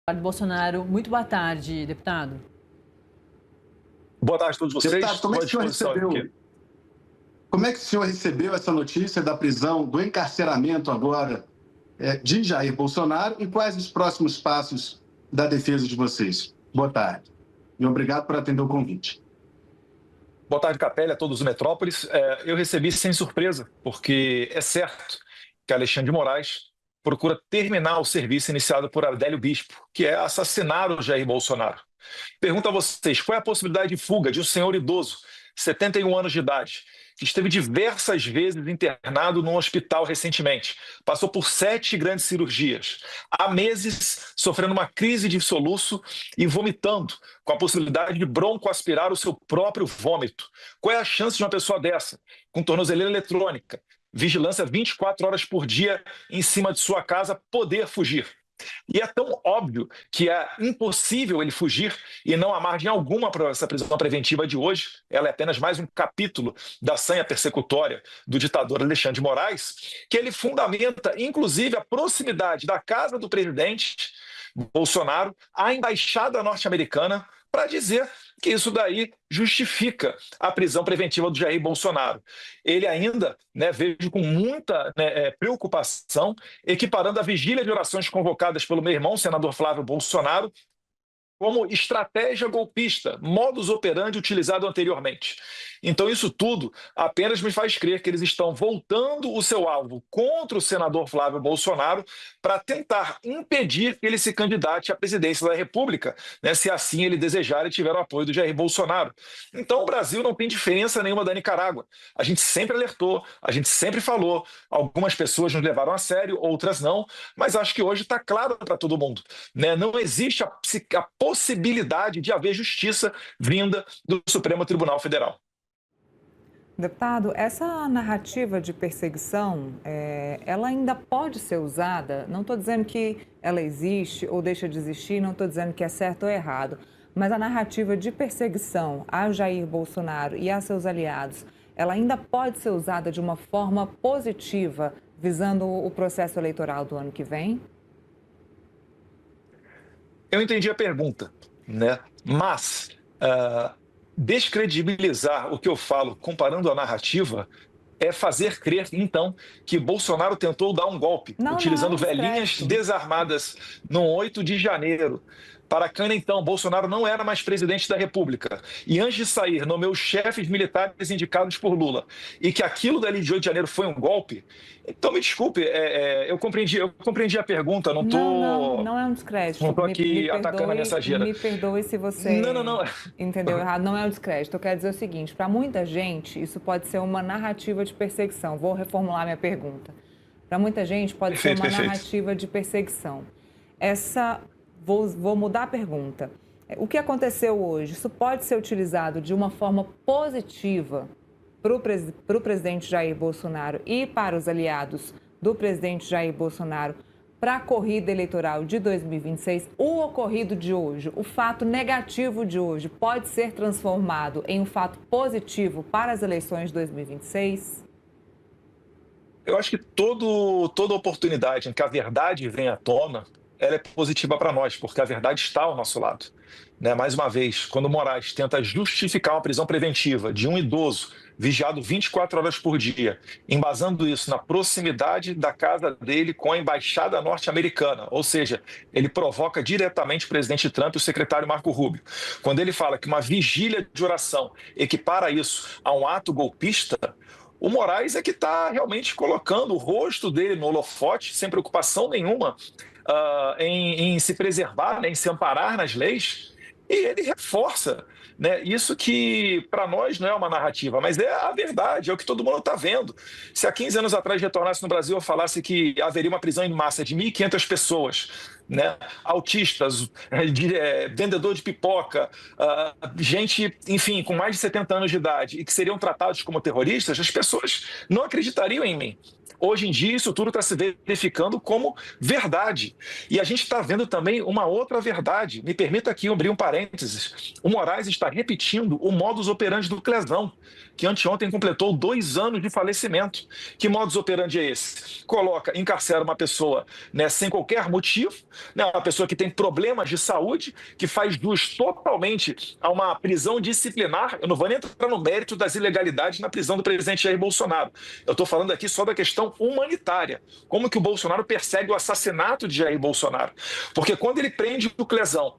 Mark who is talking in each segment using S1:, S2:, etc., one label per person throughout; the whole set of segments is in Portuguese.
S1: Eduardo Bolsonaro, muito boa tarde, deputado.
S2: Boa tarde a todos vocês.
S3: Deputado,
S2: Estou à disposição aqui.
S3: como é que o senhor recebeu essa notícia da prisão, do encarceramento agora de Jair Bolsonaro e quais os próximos passos da defesa de vocês? Boa tarde e obrigado por atender o convite.
S2: Boa tarde, Capelli, a todos do Metrópolis. Eu recebi sem surpresa, porque é certo que Alexandre de Moraes procura terminar o serviço iniciado por Adélio Bispo, que é assassinar o Jair Bolsonaro. Pergunto a vocês, qual é a possibilidade de fuga de um senhor idoso, 71 anos de idade, que esteve diversas vezes internado num hospital recentemente, passou por 7 grandes cirurgias, há meses sofrendo uma crise de soluço e vomitando, com a possibilidade de broncoaspirar o seu próprio vômito? Qual é a chance de uma pessoa dessa, com tornozeleira eletrônica, vigilância 24 horas por dia em cima de sua casa, poder fugir? E é tão óbvio que é impossível ele fugir e não há margem alguma para essa prisão preventiva de hoje. Ela é apenas mais um capítulo da sanha persecutória do ditador Alexandre de Moraes, que ele fundamenta, inclusive, a proximidade da casa do presidente Bolsonaro à embaixada norte-americana para dizer que isso daí justifica a prisão preventiva do Jair Bolsonaro. Ele ainda, vejo com muita preocupação, equiparando a vigília de orações convocadas pelo meu irmão, senador Flávio Bolsonaro, como estratégia golpista, modus operandi utilizado anteriormente. Então, isso tudo apenas me faz crer que eles estão voltando o seu alvo contra o senador Flávio Bolsonaro para tentar impedir que ele se candidate à presidência da República, se assim ele desejar e tiver o apoio do Jair Bolsonaro. Então, o Brasil não tem diferença nenhuma da Nicarágua. A gente sempre alertou, a gente sempre falou, algumas pessoas nos levaram a sério, outras não, mas acho que hoje está claro para todo mundo. Não existe a possibilidade de haver justiça vinda do Supremo Tribunal Federal.
S4: Deputado, essa narrativa de perseguição, ela ainda pode ser usada? Não estou dizendo que ela existe ou deixa de existir, não estou dizendo que é certo ou errado, mas a narrativa de perseguição a Jair Bolsonaro e a seus aliados, ela ainda pode ser usada de uma forma positiva, visando o processo eleitoral do ano que vem?
S2: Eu entendi a pergunta, mas descredibilizar o que eu falo comparando a narrativa é fazer crer, então, que Bolsonaro tentou dar um golpe, utilizando velhinhas desarmadas no 8 de janeiro. Para Cana, então, Bolsonaro não era mais presidente da República. E antes de sair, nomeou chefes militares indicados por Lula. E que aquilo dali de 8 de janeiro foi um golpe. Então, me desculpe, eu compreendi a pergunta, não estou...
S4: Não é um descrédito.
S2: Não estou aqui atacando a mensageira.
S4: Me perdoe se você
S2: não.
S4: entendeu errado. Não é um descrédito. Eu quero dizer o seguinte, para muita gente, isso pode ser uma narrativa de perseguição. Vou reformular minha pergunta. Para muita gente, pode ser uma narrativa de perseguição. Vou mudar a pergunta. O que aconteceu hoje, isso pode ser utilizado de uma forma positiva para o presidente Jair Bolsonaro e para os aliados do presidente Jair Bolsonaro para a corrida eleitoral de 2026? O ocorrido de hoje, o fato negativo de hoje, pode ser transformado em um fato positivo para as eleições de 2026?
S2: Eu acho que toda oportunidade em que a verdade vem à tona, ela é positiva para nós, porque a verdade está ao nosso lado. Mais uma vez, quando Moraes tenta justificar uma prisão preventiva de um idoso vigiado 24 horas por dia, embasando isso na proximidade da casa dele com a embaixada norte-americana, ou seja, ele provoca diretamente o presidente Trump e o secretário Marco Rubio. Quando ele fala que uma vigília de oração equipara isso a um ato golpista, o Moraes é que está realmente colocando o rosto dele no holofote, sem preocupação nenhuma em se preservar, em se amparar nas leis, e ele reforça isso que para nós não é uma narrativa, mas é a verdade, é o que todo mundo está vendo. Se há 15 anos atrás retornasse no Brasil e falasse que haveria uma prisão em massa de 1.500 pessoas, autistas, vendedor de pipoca, gente, enfim, com mais de 70 anos de idade e que seriam tratados como terroristas, as pessoas não acreditariam em mim. Hoje em dia, isso tudo está se verificando como verdade. E a gente está vendo também uma outra verdade. Me permita aqui abrir um parênteses. O Moraes está repetindo o modus operandi do Clesão, que anteontem completou 2 anos de falecimento. Que modus operandi é esse? Encarcera uma pessoa, né, sem qualquer motivo, né, uma pessoa que tem problemas de saúde, que faz jus totalmente a uma prisão disciplinar. Eu não vou nem entrar no mérito das ilegalidades na prisão do presidente Jair Bolsonaro. Eu estou falando aqui só da questão humanitária. Como que o Bolsonaro persegue o assassinato de Jair Bolsonaro? Porque quando ele prende o Clesão,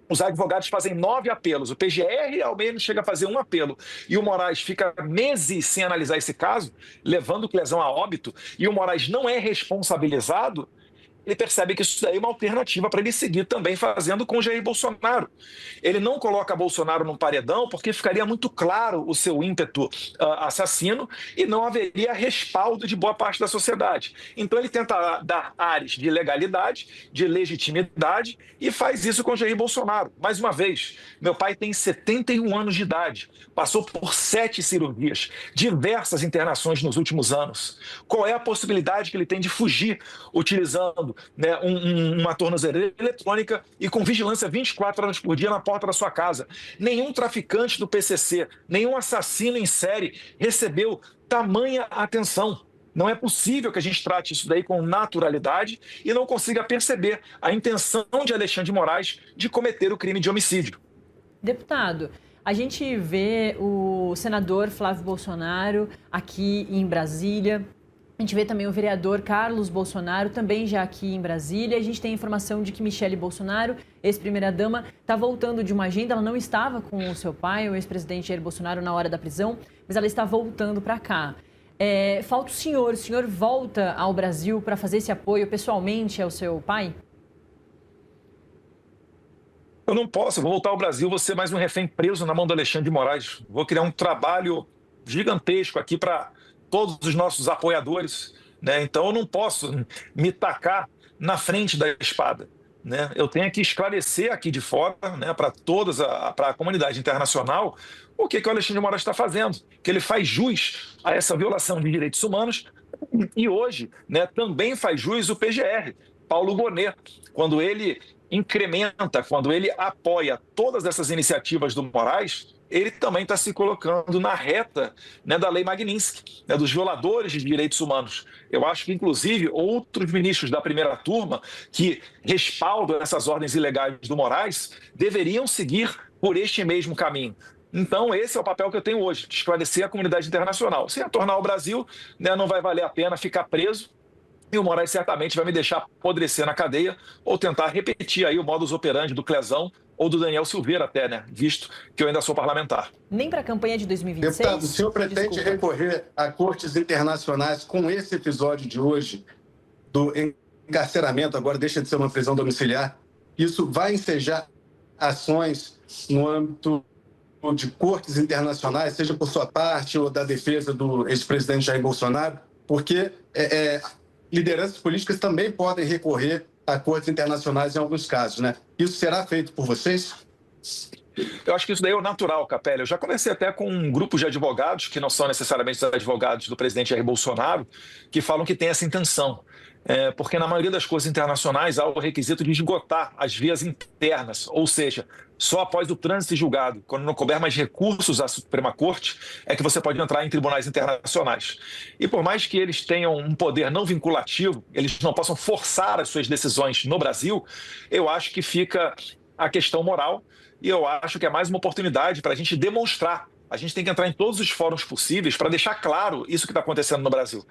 S2: os advogados fazem 9 apelos, o PGR ao menos chega a fazer 1 apelo, e o Moraes fica meses sem analisar esse caso, levando o Clesão a óbito, e o Moraes não é responsabilizado, ele percebe que isso daí é uma alternativa para ele seguir também fazendo com Jair Bolsonaro. Ele não coloca Bolsonaro num paredão porque ficaria muito claro o seu ímpeto assassino e não haveria respaldo de boa parte da sociedade. Então ele tenta dar ares de legalidade, de legitimidade e faz isso com Jair Bolsonaro. Mais uma vez, meu pai tem 71 anos de idade, passou por 7 cirurgias, diversas internações nos últimos anos. Qual é a possibilidade que ele tem de fugir utilizando, né, uma tornozeleira eletrônica e com vigilância 24 horas por dia na porta da sua casa? Nenhum traficante do PCC, nenhum assassino em série recebeu tamanha atenção. Não é possível que a gente trate isso daí com naturalidade e não consiga perceber a intenção de Alexandre de Moraes de cometer o crime de homicídio.
S1: Deputado, a gente vê o senador Flávio Bolsonaro aqui em Brasília. A gente vê também o vereador Carlos Bolsonaro, também já aqui em Brasília. A gente tem a informação de que Michele Bolsonaro, ex-primeira-dama, está voltando de uma agenda. Ela não estava com o seu pai, o ex-presidente Jair Bolsonaro, na hora da prisão, mas ela está voltando para cá. Falta o senhor volta ao Brasil para fazer esse apoio pessoalmente ao seu pai?
S2: Eu não posso, vou voltar ao Brasil, vou ser mais um refém preso na mão do Alexandre de Moraes. Vou criar um trabalho gigantesco aqui para todos os nossos apoiadores, né? Então eu não posso me tacar na frente da espada, né? Eu tenho que esclarecer aqui de fora, né, para a comunidade internacional, o que o Alexandre de Moraes está fazendo, que ele faz jus a essa violação de direitos humanos e hoje, né, também faz jus o PGR, Paulo Gonet, quando ele incrementa, quando ele apoia todas essas iniciativas do Moraes, ele também está se colocando na reta, né, da Lei Magnitsky, né, dos violadores de direitos humanos. Eu acho que, inclusive, outros ministros da primeira turma que respaldam essas ordens ilegais do Moraes deveriam seguir por este mesmo caminho. Então, esse é o papel que eu tenho hoje, de esclarecer a comunidade internacional. Se retornar ao Brasil, né, não vai valer a pena ficar preso, e o Moraes certamente vai me deixar apodrecer na cadeia ou tentar repetir aí o modus operandi do Clesão ou do Daniel Silveira até, né? Visto que eu ainda sou parlamentar.
S1: Nem para a campanha de 2026?
S3: Deputado, o senhor pretende recorrer a cortes internacionais com esse episódio de hoje do encarceramento, agora deixa de ser uma prisão domiciliar? Isso vai ensejar ações no âmbito de cortes internacionais, seja por sua parte ou da defesa do ex-presidente Jair Bolsonaro? Porque lideranças políticas também podem recorrer a cortes internacionais em alguns casos, né? Isso será feito por vocês?
S2: Eu acho que isso daí é o natural, Capelli. Eu já conversei até com um grupo de advogados, que não são necessariamente os advogados do presidente Jair Bolsonaro, que falam que tem essa intenção. Porque na maioria das cortes internacionais há o requisito de esgotar as vias internas, ou seja, só após o trânsito e julgado, quando não couber mais recursos à Suprema Corte, é que você pode entrar em tribunais internacionais. E por mais que eles tenham um poder não vinculativo, eles não possam forçar as suas decisões no Brasil, eu acho que fica a questão moral e eu acho que é mais uma oportunidade para a gente demonstrar. A gente tem que entrar em todos os fóruns possíveis para deixar claro isso que está acontecendo no Brasil.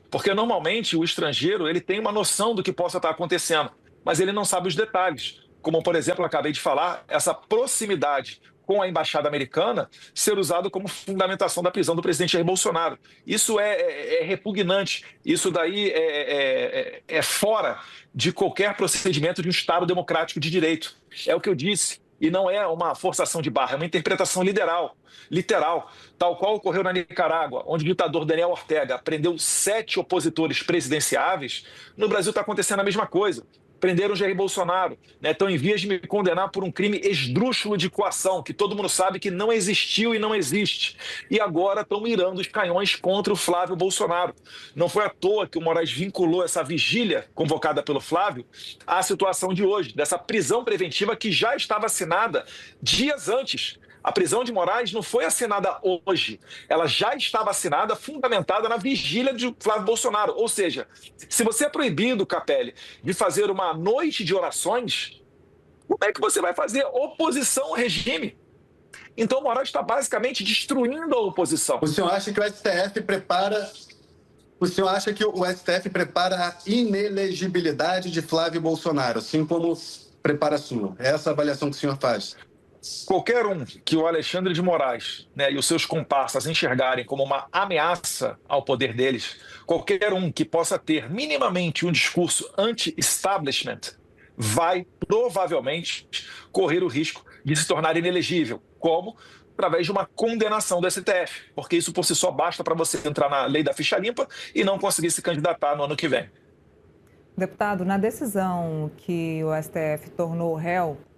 S2: Porque normalmente o estrangeiro ele tem uma noção do que possa estar acontecendo, mas ele não sabe os detalhes. Como, por exemplo, eu acabei de falar, essa proximidade com a embaixada americana ser usado como fundamentação da prisão do presidente Jair Bolsonaro. Isso é repugnante, isso daí é fora de qualquer procedimento de um Estado democrático de direito. É o que eu disse, e não é uma forçação de barra, é uma interpretação literal, tal qual ocorreu na Nicarágua, onde o ditador Daniel Ortega prendeu 7 opositores presidenciáveis. No Brasil está acontecendo a mesma coisa. prenderam Jair Bolsonaro, né? Estão em vias de me condenar por um crime esdrúxulo de coação, que todo mundo sabe que não existiu e não existe. E agora estão mirando os canhões contra o Flávio Bolsonaro. Não foi à toa que o Moraes vinculou essa vigília convocada pelo Flávio à situação de hoje, dessa prisão preventiva que já estava assinada dias antes. A prisão de Moraes não foi assinada hoje, ela já estava assinada, fundamentada na vigília de Flávio Bolsonaro. Ou seja, se você é proibido, Capelli, de fazer uma noite de orações, como é que você vai fazer oposição ao regime? Então o Moraes está basicamente destruindo a oposição.
S3: O senhor acha que o STF prepara a inelegibilidade de Flávio Bolsonaro, assim como prepara a sua? É essa a avaliação que o senhor faz?
S2: Qualquer um que o Alexandre de Moraes, né, e os seus comparsas enxergarem como uma ameaça ao poder deles, qualquer um que possa ter minimamente um discurso anti-establishment, vai provavelmente correr o risco de se tornar inelegível. Como? Através de uma condenação do STF, porque isso por si só basta para você entrar na lei da ficha limpa e não conseguir se candidatar no ano que vem.
S4: Deputado, na decisão que o STF tornou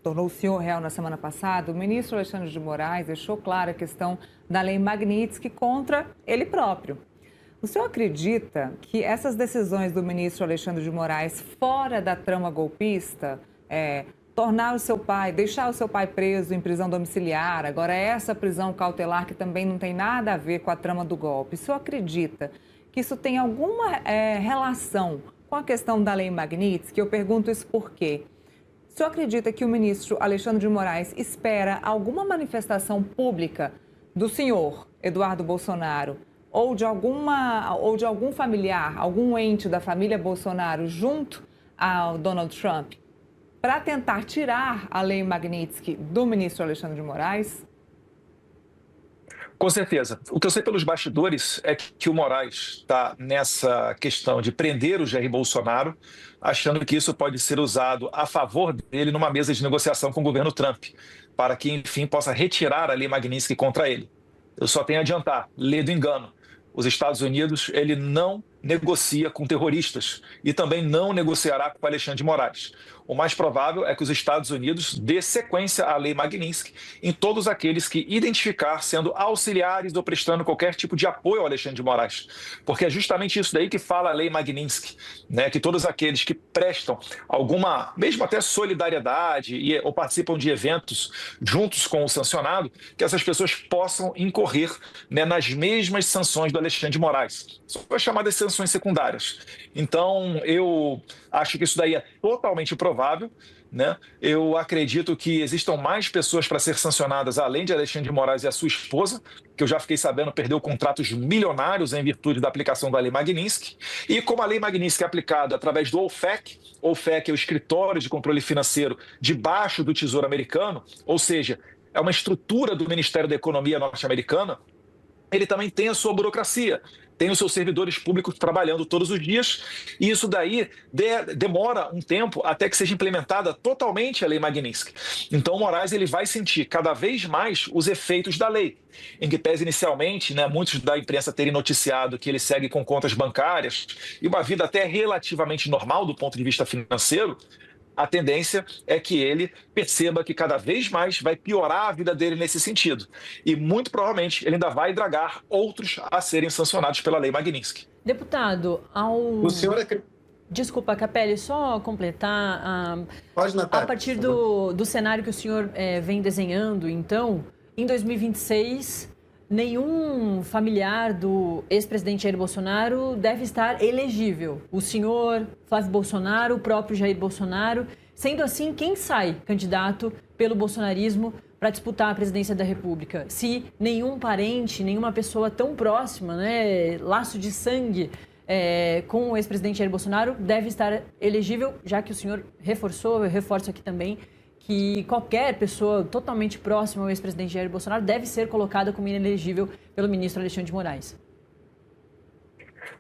S4: o senhor réu na semana passada, o ministro Alexandre de Moraes deixou clara a questão da lei Magnitsky contra ele próprio. O senhor acredita que essas decisões do ministro Alexandre de Moraes fora da trama golpista, tornar o seu pai, deixar o seu pai preso em prisão domiciliar, agora essa prisão cautelar que também não tem nada a ver com a trama do golpe, o senhor acredita que isso tem alguma relação com a questão da lei Magnitsky? Eu pergunto isso porque o senhor acredita que o ministro Alexandre de Moraes espera alguma manifestação pública do senhor Eduardo Bolsonaro ou de algum familiar, algum ente da família Bolsonaro junto ao Donald Trump para tentar tirar a lei Magnitsky do ministro Alexandre de Moraes?
S2: Com certeza. O que eu sei pelos bastidores é que o Moraes está nessa questão de prender o Jair Bolsonaro, achando que isso pode ser usado a favor dele numa mesa de negociação com o governo Trump, para que, enfim, possa retirar a lei Magnitsky contra ele. Eu só tenho a adiantar, lê do engano. Os Estados Unidos, ele não negocia com terroristas e também não negociará com Alexandre de Moraes. O mais provável é que os Estados Unidos dê sequência à lei Magnitsky em todos aqueles que identificar sendo auxiliares ou prestando qualquer tipo de apoio ao Alexandre de Moraes. Porque é justamente isso daí que fala a lei Magnitsky, né? Que todos aqueles que prestam alguma, mesmo até solidariedade ou participam de eventos juntos com o sancionado, que essas pessoas possam incorrer, né, nas mesmas sanções do Alexandre de Moraes. São chamadas sanções secundárias. Então, eu acho que isso daí é totalmente provável, né? Eu acredito que existam mais pessoas para ser sancionadas, além de Alexandre de Moraes e a sua esposa, que eu já fiquei sabendo perdeu contratos milionários em virtude da aplicação da lei Magnitsky. E como a lei Magnitsky é aplicada através do OFAC é o Escritório de Controle Financeiro debaixo do Tesouro Americano, ou seja, é uma estrutura do Ministério da Economia norte-americana, ele também tem a sua burocracia, tem os seus servidores públicos trabalhando todos os dias, e isso daí demora um tempo até que seja implementada totalmente a lei Magnitsky. Então o Moraes ele vai sentir cada vez mais os efeitos da lei, em que pese inicialmente, né, muitos da imprensa terem noticiado que ele segue com contas bancárias e uma vida até relativamente normal do ponto de vista financeiro. A tendência é que ele perceba que cada vez mais vai piorar a vida dele nesse sentido. E muito provavelmente ele ainda vai dragar outros a serem sancionados pela lei Magnitsky.
S1: Deputado,
S3: O senhor
S1: Desculpa, Capelli, só completar.
S3: Pode, Natália,
S1: a partir do cenário que o senhor vem desenhando, então, em 2026, nenhum familiar do ex-presidente Jair Bolsonaro deve estar elegível. O senhor Flávio Bolsonaro, o próprio Jair Bolsonaro. Sendo assim, quem sai candidato pelo bolsonarismo para disputar a presidência da República? Se nenhum parente, nenhuma pessoa tão próxima, né, laço de sangue com o ex-presidente Jair Bolsonaro deve estar elegível, já que o senhor reforçou, eu reforço aqui também, que qualquer pessoa totalmente próxima ao ex-presidente Jair Bolsonaro deve ser colocada como inelegível pelo ministro Alexandre de Moraes.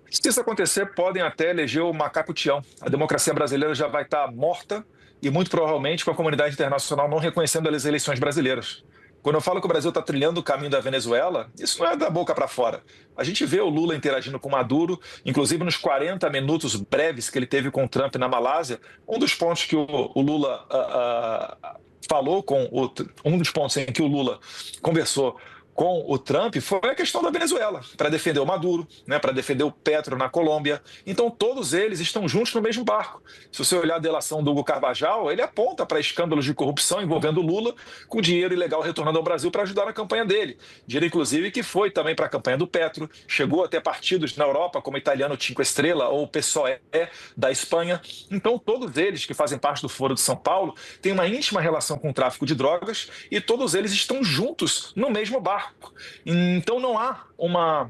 S2: Se isso acontecer, podem até eleger o macaco Tião. A democracia brasileira já vai estar morta e muito provavelmente com a comunidade internacional não reconhecendo as eleições brasileiras. Quando eu falo que o Brasil está trilhando o caminho da Venezuela, isso não é da boca para fora. A gente vê o Lula interagindo com Maduro, inclusive nos 40 minutos breves que ele teve com o Trump na Malásia. Um dos pontos que o Lula falou um dos pontos em que o Lula conversou com o Trump foi a questão da Venezuela, para defender o Maduro, né, para defender o Petro na Colômbia. Então, todos eles estão juntos no mesmo barco. Se você olhar a delação do Hugo Carvajal, ele aponta para escândalos de corrupção envolvendo o Lula, com dinheiro ilegal retornando ao Brasil para ajudar na campanha dele. Dinheiro, inclusive, que foi também para a campanha do Petro, chegou até partidos na Europa, como o italiano Cinque Estrela ou o PSOE da Espanha. Então, todos eles que fazem parte do Foro de São Paulo têm uma íntima relação com o tráfico de drogas e todos eles estão juntos no mesmo barco. Então não há uma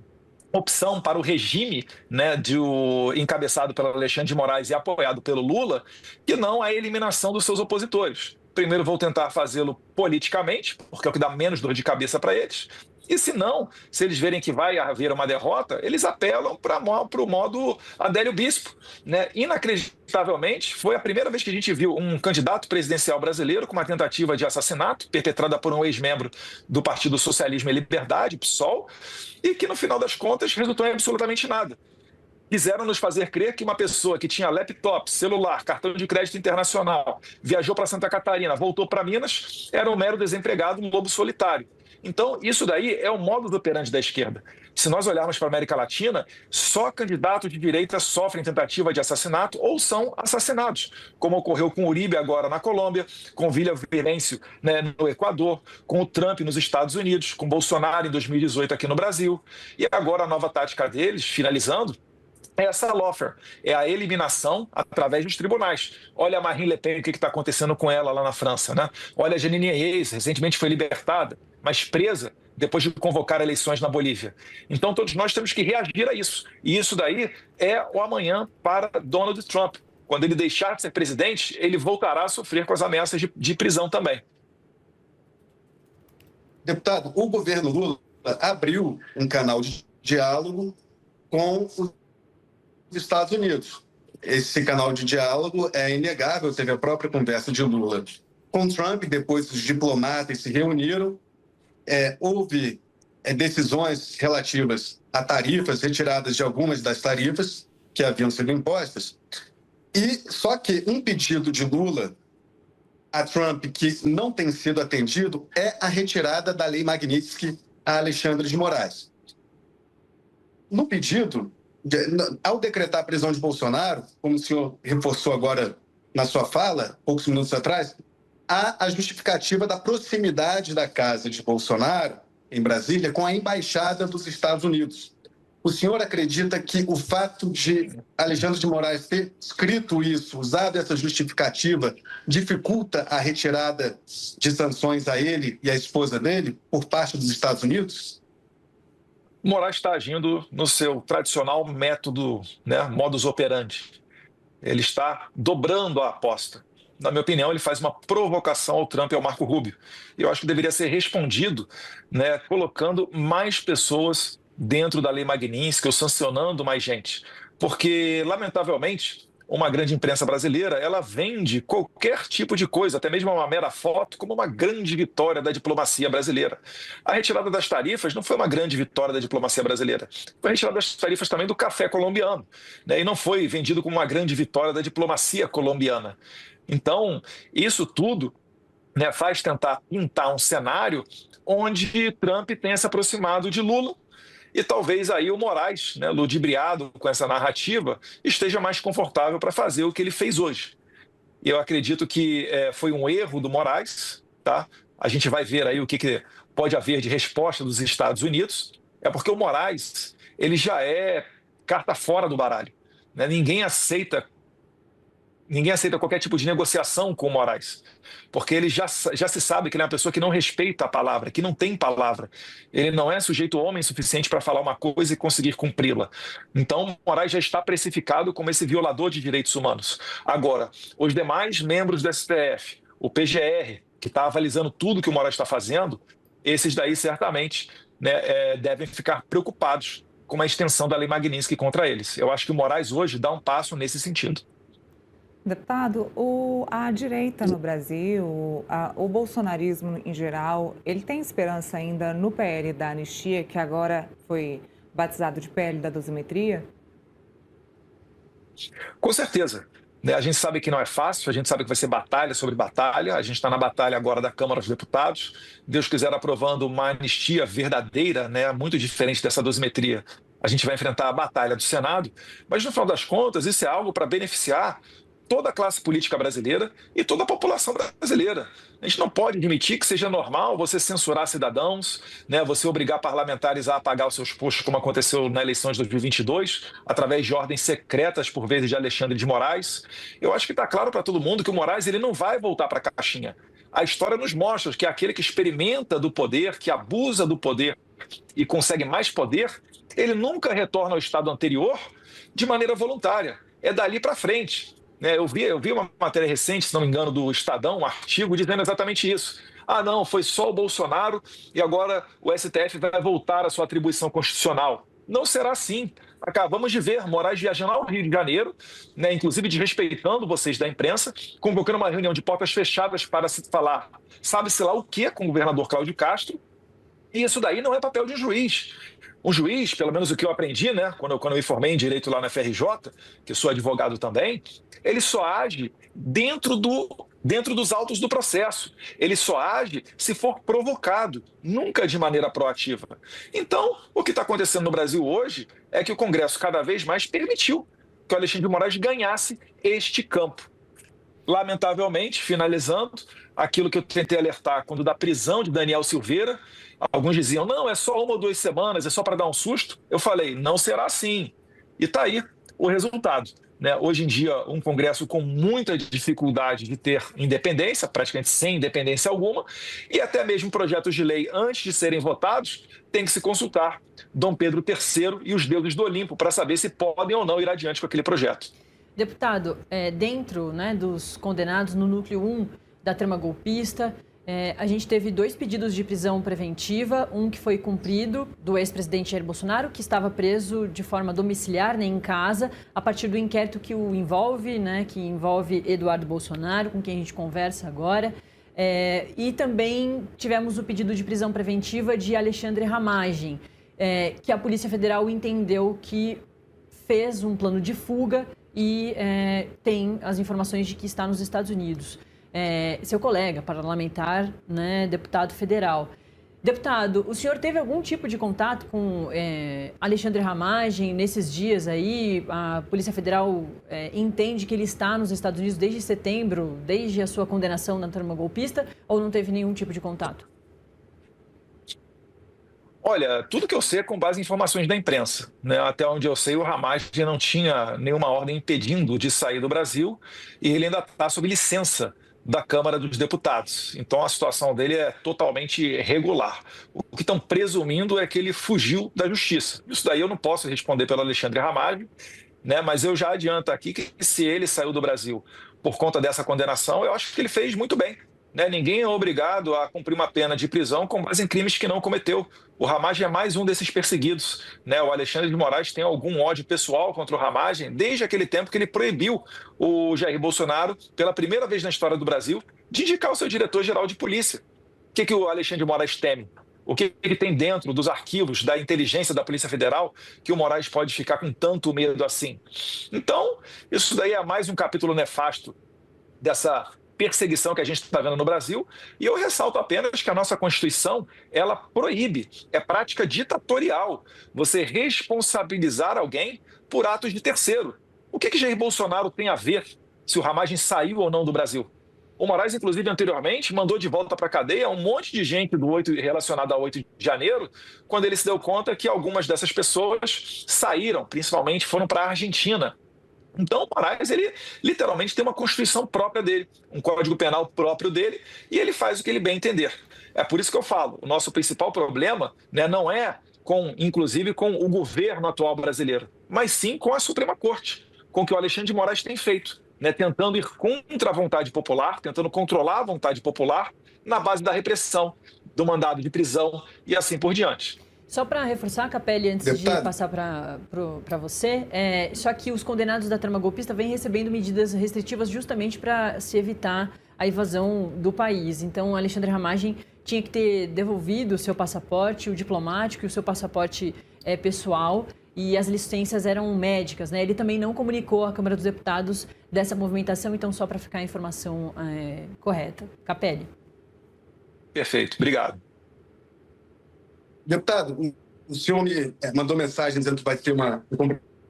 S2: opção para o regime, né, encabeçado pelo Alexandre de Moraes e apoiado pelo Lula, que não a eliminação dos seus opositores. Primeiro vou tentar fazê-lo politicamente, porque é o que dá menos dor de cabeça para eles. E se não, se eles verem que vai haver uma derrota, eles apelam para o modo Adélio Bispo, né? Inacreditavelmente, foi a primeira vez que a gente viu um candidato presidencial brasileiro com uma tentativa de assassinato perpetrada por um ex-membro do Partido Socialismo e Liberdade, PSOL, e que no final das contas resultou em absolutamente nada. Quiseram nos fazer crer que uma pessoa que tinha laptop, celular, cartão de crédito internacional, viajou para Santa Catarina, voltou para Minas, era um mero desempregado, um lobo solitário. Então, isso daí é o modus operandi da esquerda. Se nós olharmos para a América Latina, só candidatos de direita sofrem tentativa de assassinato ou são assassinados, como ocorreu com Uribe agora na Colômbia, com Villavicencio, né, no Equador, com o Trump nos Estados Unidos, com Bolsonaro em 2018 aqui no Brasil. E agora a nova tática deles, finalizando, é essa lawfare, é a eliminação através dos tribunais. Olha a Marine Le Pen, o que está acontecendo com ela lá na França, né? Olha a Jeanine Áñez, recentemente foi libertada, mas presa depois de convocar eleições na Bolívia. Então todos nós temos que reagir a isso. E isso daí é o amanhã para Donald Trump. Quando ele deixar de ser presidente, ele voltará a sofrer com as ameaças de prisão também.
S3: Deputado, o governo Lula abriu um canal de diálogo com os Estados Unidos. Esse canal de diálogo é inegável, teve a própria conversa de Lula com Trump, depois os diplomatas se reuniram, houve decisões relativas a tarifas, retiradas de algumas das tarifas que haviam sido impostas, e só que um pedido de Lula a Trump que não tem sido atendido é a retirada da Lei Magnitsky a Alexandre de Moraes. No pedido, ao decretar a prisão de Bolsonaro, como o senhor reforçou agora na sua fala, poucos minutos atrás, há a justificativa da proximidade da casa de Bolsonaro, em Brasília, com a embaixada dos Estados Unidos. O senhor acredita que o fato de Alexandre de Moraes ter escrito isso, usado essa justificativa, dificulta a retirada de sanções a ele e à esposa dele por parte dos Estados Unidos?
S2: Moraes está agindo no seu tradicional método, né, modus operandi. Ele está dobrando a aposta. Na minha opinião, ele faz uma provocação ao Trump e ao Marco Rubio. Eu acho que deveria ser respondido, né, colocando mais pessoas dentro da Lei Magnitsky, ou sancionando mais gente. Porque, lamentavelmente, uma grande imprensa brasileira, ela vende qualquer tipo de coisa, até mesmo uma mera foto, como uma grande vitória da diplomacia brasileira. A retirada das tarifas não foi uma grande vitória da diplomacia brasileira. Foi a retirada das tarifas também do café colombiano, né? E não foi vendido como uma grande vitória da diplomacia colombiana. Então, isso tudo, né, faz tentar pintar um cenário onde Trump tenha se aproximado de Lula, e talvez aí o Moraes, né, ludibriado com essa narrativa, esteja mais confortável para fazer o que ele fez hoje. E eu acredito que foi um erro do Moraes, tá? A gente vai ver aí o que pode haver de resposta dos Estados Unidos. É porque o Moraes, ele já é carta fora do baralho, né? Ninguém aceita qualquer tipo de negociação com o Moraes, porque ele já se sabe que ele é uma pessoa que não respeita a palavra, que não tem palavra. Ele não é sujeito homem suficiente para falar uma coisa e conseguir cumpri-la. Então, o Moraes já está precificado como esse violador de direitos humanos. Agora, os demais membros do STF, o PGR, que está avalizando tudo que o Moraes está fazendo, esses daí certamente, né, devem ficar preocupados com a extensão da Lei Magnitsky contra eles. Eu acho que o Moraes hoje dá um passo nesse sentido.
S4: Deputado, a direita no Brasil, o bolsonarismo em geral, ele tem esperança ainda no PL da anistia, que agora foi batizado de PL da dosimetria?
S2: Com certeza. Né? A gente sabe que não é fácil, a gente sabe que vai ser batalha sobre batalha. A gente está na batalha agora da Câmara dos Deputados. Deus quiser, aprovando uma anistia verdadeira, né? Muito diferente dessa dosimetria. A gente vai enfrentar a batalha do Senado, mas no final das contas, isso é algo para beneficiar toda a classe política brasileira e toda a população brasileira. A gente não pode admitir que seja normal você censurar cidadãos, né, você obrigar parlamentares a apagar os seus postos, como aconteceu na eleição de 2022, através de ordens secretas, por vezes, de Alexandre de Moraes. Eu acho que está claro para todo mundo que o Moraes ele não vai voltar para a caixinha. A história nos mostra que é aquele que experimenta do poder, que abusa do poder e consegue mais poder, ele nunca retorna ao estado anterior de maneira voluntária. É dali para frente. Eu vi uma matéria recente, se não me engano, do Estadão, um artigo dizendo exatamente isso. Ah, não, foi só o Bolsonaro e agora o STF vai voltar à sua atribuição constitucional. Não será assim. Acabamos de ver Moraes viajando ao Rio de Janeiro, né, inclusive desrespeitando vocês da imprensa, convocando uma reunião de portas fechadas para se falar, sabe-se lá o que, com o governador Cláudio Castro, e isso daí não é papel de um juiz. Um juiz, pelo menos o que eu aprendi, né, quando eu me formei em Direito lá na FRJ, que sou advogado também, ele só age dentro dos autos do processo. Ele só age se for provocado, nunca de maneira proativa. Então, o que está acontecendo no Brasil hoje é que o Congresso cada vez mais permitiu que o Alexandre de Moraes ganhasse este campo. Lamentavelmente, finalizando, aquilo que eu tentei alertar quando da prisão de Daniel Silveira, alguns diziam, não, é só 1 ou 2 semanas, é só para dar um susto. Eu falei, não será assim. E está aí o resultado. Né? Hoje em dia, um Congresso com muita dificuldade de ter independência, praticamente sem independência alguma, e até mesmo projetos de lei, antes de serem votados, tem que se consultar Dom Pedro III e os deuses do Olimpo para saber se podem ou não ir adiante com aquele projeto.
S1: Deputado, dentro, né, dos condenados no núcleo 1 da trama golpista, a gente teve 2 pedidos de prisão preventiva, um que foi cumprido, do ex-presidente Jair Bolsonaro, que estava preso de forma domiciliar, né, em casa, a partir do inquérito que o envolve, né, que envolve Eduardo Bolsonaro, com quem a gente conversa agora. E também tivemos o pedido de prisão preventiva de Alexandre Ramagem, que a Polícia Federal entendeu que fez um plano de fuga e tem as informações de que está nos Estados Unidos. Seu colega parlamentar, né, deputado federal. Deputado, o senhor teve algum tipo de contato com Alexandre Ramagem nesses dias aí? A Polícia Federal entende que ele está nos Estados Unidos desde setembro, desde a sua condenação na trama golpista, ou não teve nenhum tipo de contato?
S2: Olha, tudo que eu sei é com base em informações da imprensa. Né? Até onde eu sei, o Ramagem não tinha nenhuma ordem impedindo de sair do Brasil e ele ainda está sob licença da Câmara dos Deputados. Então a situação dele é totalmente regular. O que estão presumindo é que ele fugiu da justiça. Isso daí eu não posso responder pelo Alexandre Ramagem, né? Mas eu já adianto aqui que se ele saiu do Brasil por conta dessa condenação, eu acho que ele fez muito bem. Né? Ninguém é obrigado a cumprir uma pena de prisão com base em crimes que não cometeu. O Ramagem é mais um desses perseguidos. Né? O Alexandre de Moraes tem algum ódio pessoal contra o Ramagem desde aquele tempo que ele proibiu o Jair Bolsonaro, pela primeira vez na história do Brasil, de indicar o seu diretor-geral de polícia. O que o Alexandre de Moraes teme? O que ele tem dentro dos arquivos da inteligência da Polícia Federal que o Moraes pode ficar com tanto medo assim? Então, isso daí é mais um capítulo nefasto dessa perseguição que a gente está vendo no Brasil, e eu ressalto apenas que a nossa Constituição, ela proíbe, é prática ditatorial, você responsabilizar alguém por atos de terceiro. O que Jair Bolsonaro tem a ver se o Ramagem saiu ou não do Brasil? O Moraes, inclusive, anteriormente, mandou de volta para a cadeia um monte de gente relacionada ao 8 de janeiro, quando ele se deu conta que algumas dessas pessoas saíram, principalmente foram para a Argentina. Então, o Moraes, ele literalmente tem uma Constituição própria dele, um Código Penal próprio dele, e ele faz o que ele bem entender. É por isso que eu falo, o nosso principal problema, né, não é inclusive com o governo atual brasileiro, mas sim com a Suprema Corte, com o que o Alexandre de Moraes tem feito, né, tentando ir contra a vontade popular, tentando controlar a vontade popular na base da repressão, do mandado de prisão e assim por diante.
S1: Só para reforçar, Capelli, antes de passar para você, só que os condenados da trama golpista vêm recebendo medidas restritivas justamente para se evitar a evasão do país. Então, Alexandre Ramagem tinha que ter devolvido o seu passaporte, o diplomático e o seu passaporte pessoal, e as licenças eram médicas, né? Ele também não comunicou à Câmara dos Deputados dessa movimentação, então só para ficar a informação correta. Capelli.
S2: Perfeito, obrigado.
S3: Deputado, o senhor me mandou mensagem dizendo que vai ter um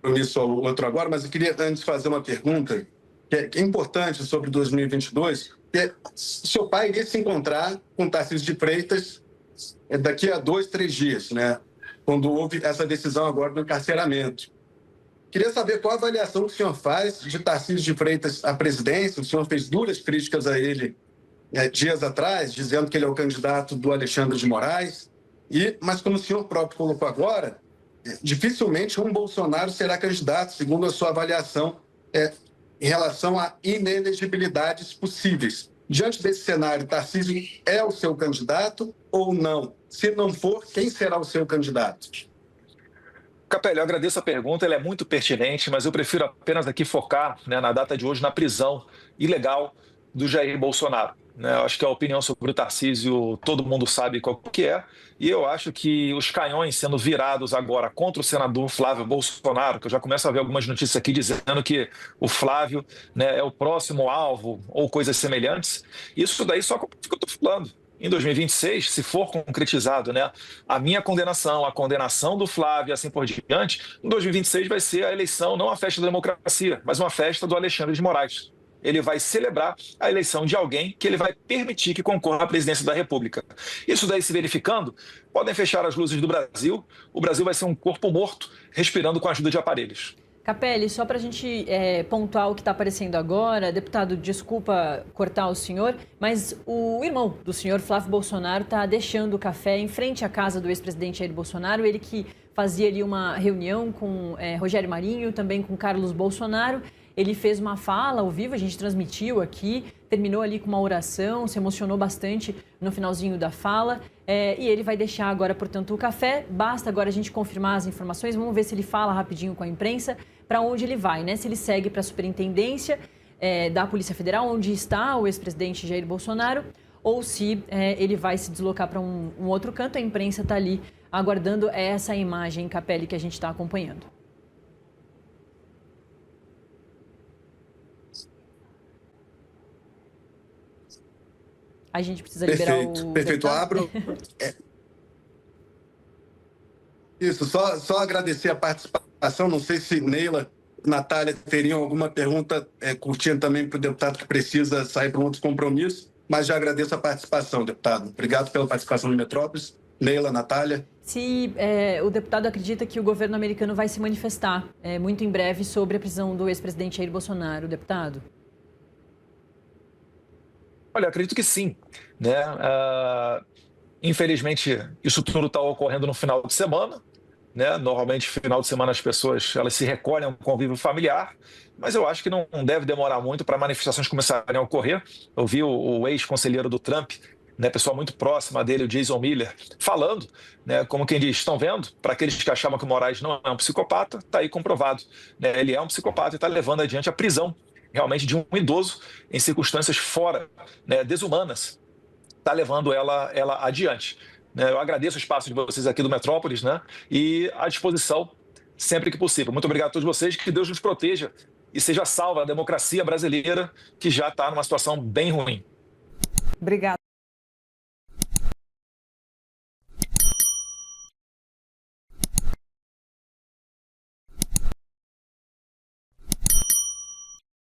S3: compromisso ou outro agora, mas eu queria antes fazer uma pergunta que é importante sobre 2022, que é, seu pai iria se encontrar com Tarcísio de Freitas daqui a 2, 3 dias, né? Quando houve essa decisão agora do encarceramento. Queria saber qual a avaliação que o senhor faz de Tarcísio de Freitas à presidência. O senhor fez duras críticas a ele dias atrás, dizendo que ele é o candidato do Alexandre de Moraes. Mas, como o senhor próprio colocou agora, dificilmente um Bolsonaro será candidato, segundo a sua avaliação, em relação a inelegibilidades possíveis. Diante desse cenário, Tarcísio é o seu candidato ou não? Se não for, quem será o seu candidato?
S2: Capelli, eu agradeço a pergunta, ela é muito pertinente, mas eu prefiro apenas aqui focar, né, na data de hoje, na prisão ilegal do Jair Bolsonaro. Eu acho que a opinião sobre o Tarcísio todo mundo sabe qual que é, e eu acho que os canhões sendo virados agora contra o senador Flávio Bolsonaro, que eu já começo a ver algumas notícias aqui dizendo que o Flávio, né, é o próximo alvo ou coisas semelhantes, isso daí só que eu estou falando. Em 2026, se for concretizado, né, a minha condenação, a condenação do Flávio e assim por diante, em 2026 vai ser a eleição, não a festa da democracia, mas uma festa do Alexandre de Moraes. Ele vai celebrar a eleição de alguém que ele vai permitir que concorra à presidência da República. Isso daí se verificando, podem fechar as luzes do Brasil, o Brasil vai ser um corpo morto, respirando com a ajuda de aparelhos.
S1: Capelli, só para a gente pontuar o que está aparecendo agora, deputado, desculpa cortar o senhor, mas o irmão do senhor, Flávio Bolsonaro, está deixando o café em frente à casa do ex-presidente Jair Bolsonaro, ele que fazia ali uma reunião com Rogério Marinho, também com Carlos Bolsonaro. Ele fez uma fala ao vivo, a gente transmitiu aqui, terminou ali com uma oração, se emocionou bastante no finalzinho da fala. E ele vai deixar agora, portanto, o café. Basta agora a gente confirmar as informações, vamos ver se ele fala rapidinho com a imprensa, para onde ele vai, né? Se ele segue para a superintendência da Polícia Federal, onde está o ex-presidente Jair Bolsonaro, ou se ele vai se deslocar para um outro canto. A imprensa está ali aguardando essa imagem, Capelli, que a gente está acompanhando. A gente precisa liberar o...
S3: Perfeito, abro. Isso, só agradecer a participação. Não sei se Neila, Natália teriam alguma pergunta curtinha também para o deputado que precisa sair para um outro compromisso, mas já agradeço a participação, deputado. Obrigado pela participação no Metrópolis. Neila, Natália.
S1: Se o deputado acredita que o governo americano vai se manifestar muito em breve sobre a prisão do ex-presidente Jair Bolsonaro, deputado?
S2: Olha, acredito que sim, né? Infelizmente, isso tudo está ocorrendo no final de semana, né? Normalmente, no final de semana, as pessoas elas se recolhem ao convívio familiar, mas eu acho que não deve demorar muito para manifestações começarem a ocorrer. Eu vi o ex-conselheiro do Trump, né, pessoa muito próxima dele, o Jason Miller, falando, né, como quem diz, estão vendo? Para aqueles que achavam que o Moraes não é um psicopata, está aí comprovado, né? Ele é um psicopata e está levando adiante a prisão realmente de um idoso em circunstâncias fora, né, desumanas, está levando ela adiante. Eu agradeço o espaço de vocês aqui do Metrópolis, né, e à disposição sempre que possível. Muito obrigado a todos vocês, que Deus nos proteja e seja salva a democracia brasileira, que já está numa situação bem ruim.
S4: Obrigada.